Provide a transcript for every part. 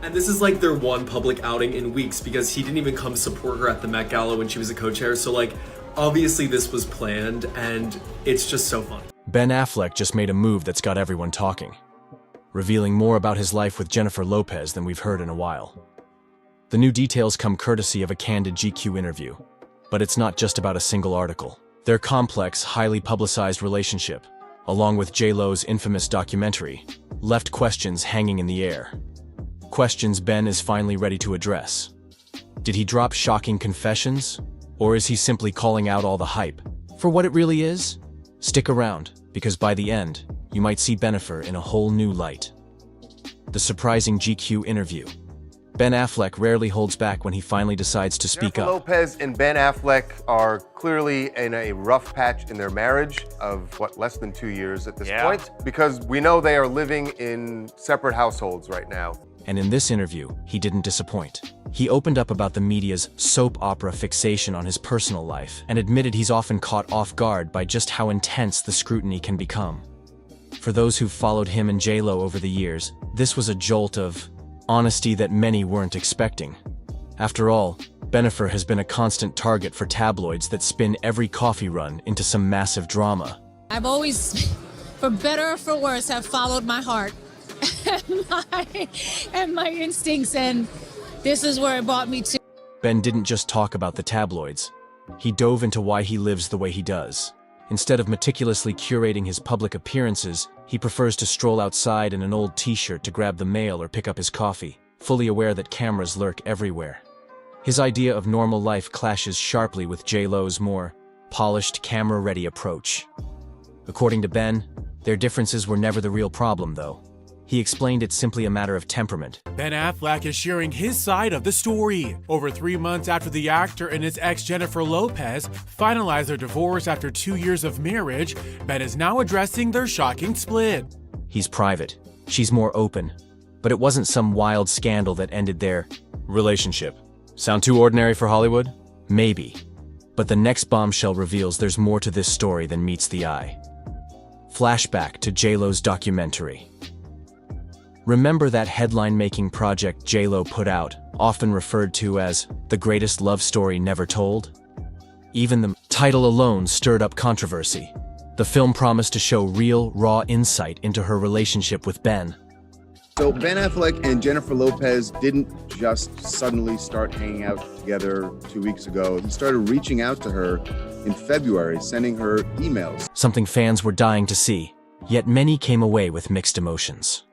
And this is like their one public outing in weeks because he didn't even come support her at the Met Gala when she was a co-chair. So like, obviously this was planned and it's just so funny. Ben Affleck just made a move that's got everyone talking, revealing more about his life with Jennifer Lopez than we've heard in a while. The new details come courtesy of a candid GQ interview, but it's not just about a single article. Their complex, highly publicized relationship, along with J.Lo's infamous documentary, left questions hanging in the air. Questions Ben is finally ready to address. Did he drop shocking confessions? Or is he simply calling out all the hype for what it really is? Stick around, because by the end, you might see Bennifer in a whole new light. The surprising GQ interview. Ben Affleck rarely holds back when he finally decides to speak Jennifer up. Lopez and Ben Affleck are clearly in a rough patch in their marriage of, less than 2 years at this point, because we know they are living in separate households right now. And in this interview, he didn't disappoint. He opened up about the media's soap opera fixation on his personal life and admitted he's often caught off guard by just how intense the scrutiny can become. For those who've followed him and J.Lo over the years, this was a jolt of honesty that many weren't expecting. After all, Bennifer has been a constant target for tabloids that spin every coffee run into some massive drama. I've always, for better or for worse, have followed my heart and my instincts, and this is where it brought me to. Ben didn't just talk about the tabloids. He dove into why he lives the way he does. Instead of meticulously curating his public appearances, he prefers to stroll outside in an old t-shirt to grab the mail or pick up his coffee, fully aware that cameras lurk everywhere. His idea of normal life clashes sharply with J.Lo's more polished, camera-ready approach. According to Ben, their differences were never the real problem, though. He explained it's simply a matter of temperament. Ben Affleck is sharing his side of the story. Over 3 months after the actor and his ex Jennifer Lopez finalized their divorce after 2 years of marriage, Ben is now addressing their shocking split. He's private. She's more open. But it wasn't some wild scandal that ended their relationship. Sound too ordinary for Hollywood? Maybe. But the next bombshell reveals there's more to this story than meets the eye. Flashback to J.Lo's documentary. Remember that headline-making project J.Lo put out, often referred to as the greatest love story never told? Even the title alone stirred up controversy. The film promised to show real, raw insight into her relationship with Ben. So Ben Affleck and Jennifer Lopez didn't just suddenly start hanging out together 2 weeks ago. He started reaching out to her in February, sending her emails. Something fans were dying to see, yet many came away with mixed emotions.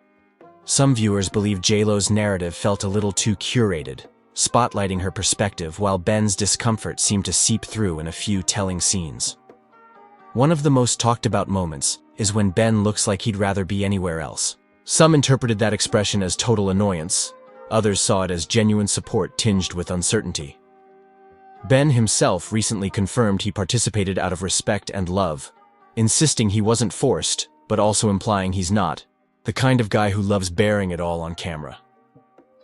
Some viewers believe J.Lo's narrative felt a little too curated, spotlighting her perspective while Ben's discomfort seemed to seep through in a few telling scenes. One of the most talked about moments is when Ben looks like he'd rather be anywhere else. Some interpreted that expression as total annoyance, others saw it as genuine support tinged with uncertainty. Ben himself recently confirmed he participated out of respect and love, insisting he wasn't forced, but also implying he's not the kind of guy who loves bearing it all on camera.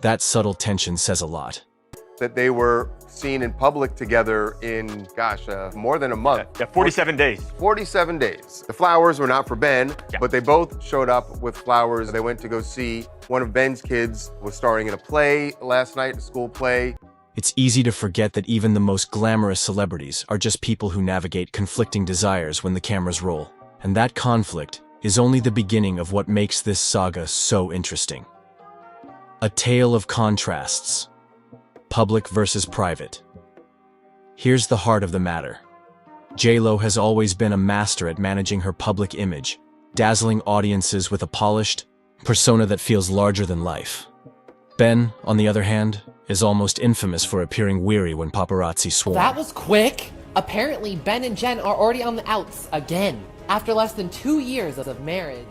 That subtle tension says a lot. That they were seen in public together in, more than a month. Yeah, 47 days. 47 days. The flowers were not for Ben, but they both showed up with flowers. They went to go see one of Ben's kids was starring in a play last night, a school play. It's easy to forget that even the most glamorous celebrities are just people who navigate conflicting desires when the cameras roll. And that conflict is only the beginning of what makes this saga so interesting. A tale of contrasts. Public versus private. Here's the heart of the matter. J.Lo has always been a master at managing her public image, dazzling audiences with a polished persona that feels larger than life. Ben, on the other hand, is almost infamous for appearing weary when paparazzi swarm. That was quick! Apparently, Ben and Jen are already on the outs again, after less than 2 years of marriage.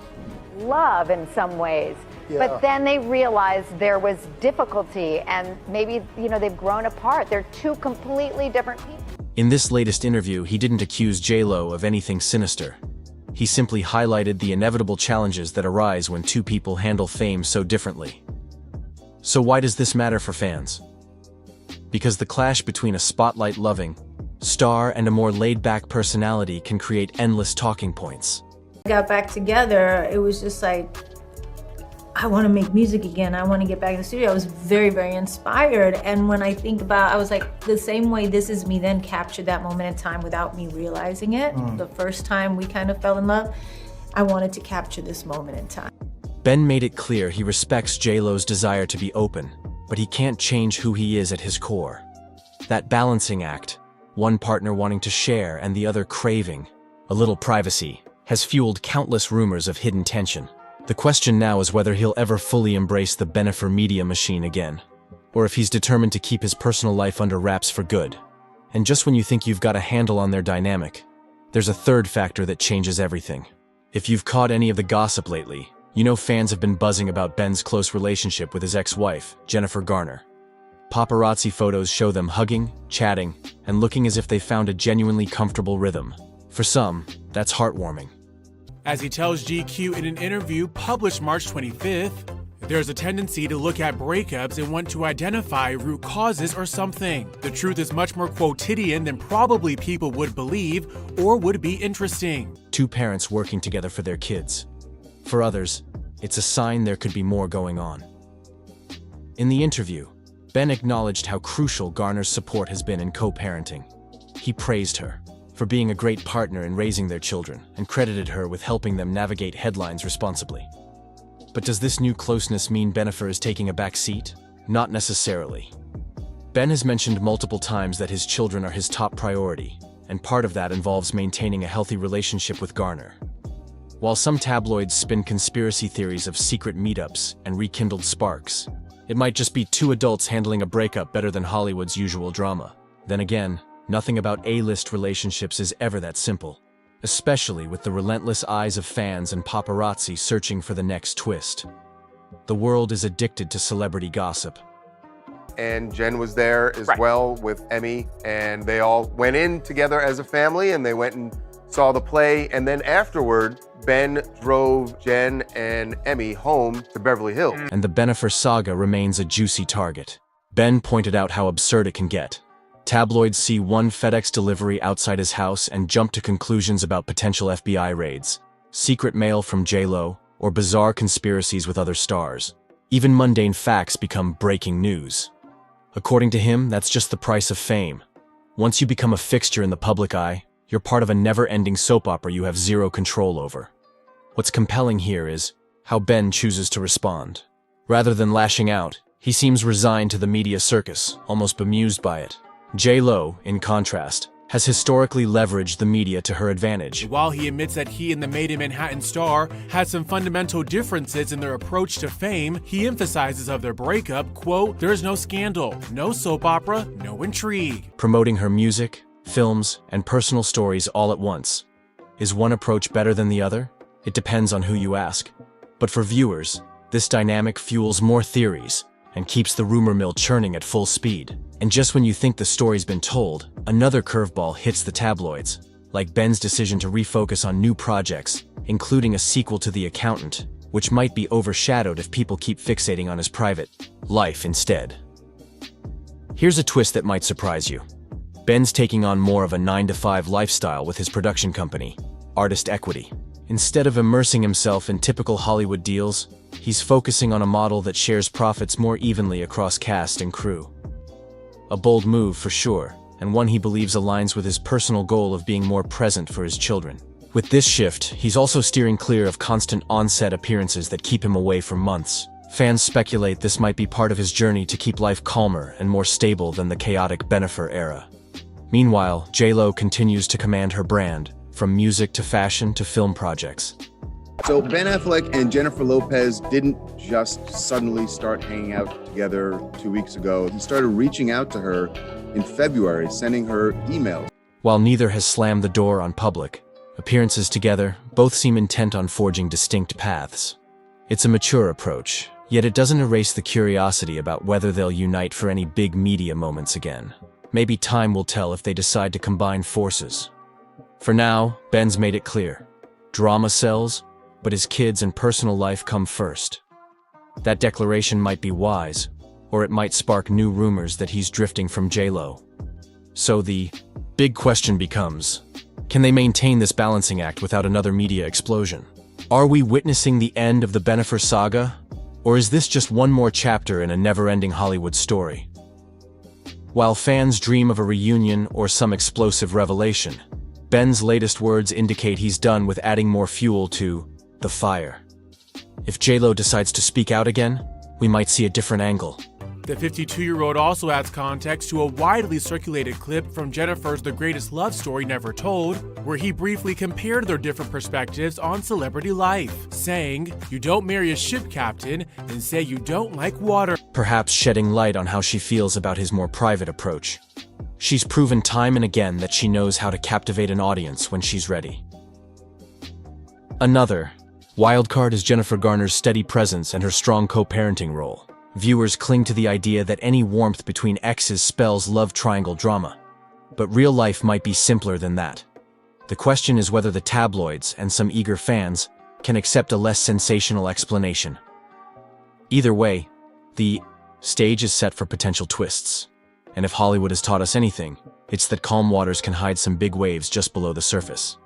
Love in some ways. But then they realized there was difficulty and maybe, they've grown apart. They're two completely different people. In this latest interview, he didn't accuse J.Lo of anything sinister. He simply highlighted the inevitable challenges that arise when two people handle fame so differently. So why does this matter for fans? Because the clash between a spotlight-loving star and a more laid-back personality can create endless talking points. Got back together, it was just like, I want to make music again. I want to get back in the studio. I was very, very inspired. And when I think about, I was like, the same way This Is Me then captured that moment in time without me realizing it. The first time we kind of fell in love, I wanted to capture this moment in time. Ben made it clear he respects J-Lo's desire to be open, but he can't change who he is at his core. That balancing act, one partner wanting to share and the other craving a little privacy, has fueled countless rumors of hidden tension. The question now is whether he'll ever fully embrace the Bennifer media machine again, or if he's determined to keep his personal life under wraps for good. And just when you think you've got a handle on their dynamic, there's a third factor that changes everything. If you've caught any of the gossip lately, you know fans have been buzzing about Ben's close relationship with his ex-wife, Jennifer Garner. Paparazzi photos show them hugging, chatting, and looking as if they found a genuinely comfortable rhythm. For some, that's heartwarming. As he tells GQ in an interview published March 25th, there's a tendency to look at breakups and want to identify root causes or something. The truth is much more quotidian than probably people would believe or would be interesting. Two parents working together for their kids. For others, it's a sign there could be more going on. In the interview, Ben acknowledged how crucial Garner's support has been in co-parenting. He praised her for being a great partner in raising their children and credited her with helping them navigate headlines responsibly. But does this new closeness mean Bennifer is taking a back seat? Not necessarily. Ben has mentioned multiple times that his children are his top priority, and part of that involves maintaining a healthy relationship with Garner. While some tabloids spin conspiracy theories of secret meetups and rekindled sparks, it might just be two adults handling a breakup better than Hollywood's usual drama. Then again, nothing about A-list relationships is ever that simple, especially with the relentless eyes of fans and paparazzi searching for the next twist. The world is addicted to celebrity gossip. And Jen was there as well with Emmy, and they all went in together as a family, and they went and saw the play, and then afterward, Ben drove Jen and Emmy home to Beverly Hills. And the Bennifer saga remains a juicy target. Ben pointed out how absurd it can get. Tabloids see one FedEx delivery outside his house and jump to conclusions about potential FBI raids, secret mail from J-Lo, or bizarre conspiracies with other stars. Even mundane facts become breaking news. According to him, that's just the price of fame. Once you become a fixture in the public eye, you're part of a never-ending soap opera you have zero control over. What's compelling here is how Ben chooses to respond. Rather than lashing out, he seems resigned to the media circus, almost bemused by it. J-Lo, in contrast, has historically leveraged the media to her advantage. While he admits that he and the Made in Manhattan star had some fundamental differences in their approach to fame, he emphasizes of their breakup, quote, "There's no scandal, no soap opera, no intrigue." Promoting her music, films, and personal stories all at once. Is one approach better than the other? It depends on who you ask. But for viewers, this dynamic fuels more theories and keeps the rumor mill churning at full speed. And just when you think the story's been told, another curveball hits the tabloids, like Ben's decision to refocus on new projects, including a sequel to The Accountant, which might be overshadowed if people keep fixating on his private life instead. Here's a twist that might surprise you. Ben's taking on more of a 9-to-5 lifestyle with his production company, Artist Equity. Instead of immersing himself in typical Hollywood deals, he's focusing on a model that shares profits more evenly across cast and crew. A bold move for sure, and one he believes aligns with his personal goal of being more present for his children. With this shift, he's also steering clear of constant on-set appearances that keep him away for months. Fans speculate this might be part of his journey to keep life calmer and more stable than the chaotic Bennifer era. Meanwhile, J-Lo continues to command her brand, from music to fashion to film projects. So Ben Affleck and Jennifer Lopez didn't just suddenly start hanging out together 2 weeks ago. He started reaching out to her in February, sending her emails. While neither has slammed the door on public appearances together, both seem intent on forging distinct paths. It's a mature approach, yet it doesn't erase the curiosity about whether they'll unite for any big media moments again. Maybe time will tell if they decide to combine forces. For now, Ben's made it clear. Drama sells, but his kids and personal life come first. That declaration might be wise, or it might spark new rumors that he's drifting from J-Lo. So the big question becomes, can they maintain this balancing act without another media explosion? Are we witnessing the end of the Bennifer saga, Or is this just one more chapter in a never-ending Hollywood story? While fans dream of a reunion or some explosive revelation, Ben's latest words indicate he's done with adding more fuel to the fire. If J.Lo decides to speak out again, we might see a different angle. The 52-year-old also adds context to a widely circulated clip from Jennifer's The Greatest Love Story Never Told, where he briefly compared their different perspectives on celebrity life, saying, "You don't marry a ship captain and say you don't like water." Perhaps shedding light on how she feels about his more private approach. She's proven time and again that she knows how to captivate an audience when she's ready. Another wildcard is Jennifer Garner's steady presence and her strong co-parenting role. Viewers cling to the idea that any warmth between exes spells love triangle drama. But real life might be simpler than that. The question is whether the tabloids and some eager fans can accept a less sensational explanation. Either way, the stage is set for potential twists. And if Hollywood has taught us anything, it's that calm waters can hide some big waves just below the surface.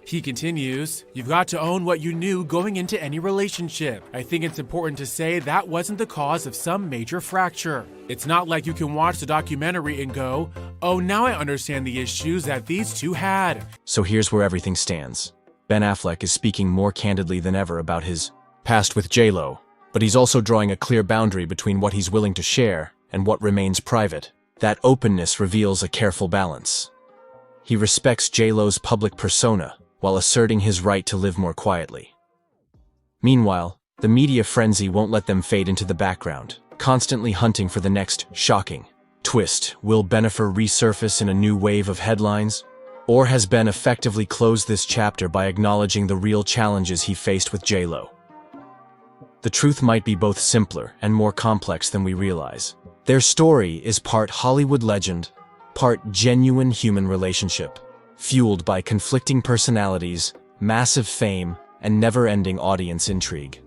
He continues, "You've got to own what you knew going into any relationship. I think it's important to say that wasn't the cause of some major fracture. It's not like you can watch the documentary and go, oh, now I understand the issues that these two had." So here's where everything stands. Ben Affleck is speaking more candidly than ever about his past with J.Lo, but he's also drawing a clear boundary between what he's willing to share and what remains private. That openness reveals a careful balance. He respects J.Lo's public persona, while asserting his right to live more quietly. Meanwhile, the media frenzy won't let them fade into the background, constantly hunting for the next shocking twist. Will Bennifer resurface in a new wave of headlines? Or has Ben effectively closed this chapter by acknowledging the real challenges he faced with J.Lo? The truth might be both simpler and more complex than we realize. Their story is part Hollywood legend, part genuine human relationship, fueled by conflicting personalities, massive fame, and never-ending audience intrigue.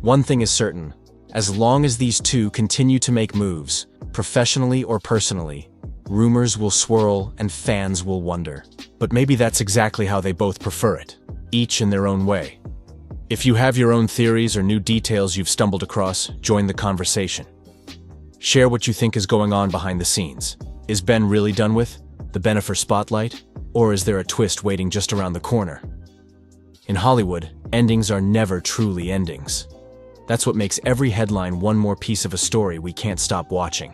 One thing is certain, as long as these two continue to make moves, professionally or personally, rumors will swirl and fans will wonder. But maybe that's exactly how they both prefer it, each in their own way. If you have your own theories or new details you've stumbled across, join the conversation. Share what you think is going on behind the scenes. Is Ben really done with the Bennifer spotlight? Or is there a twist waiting just around the corner? In Hollywood, endings are never truly endings. That's what makes every headline one more piece of a story we can't stop watching.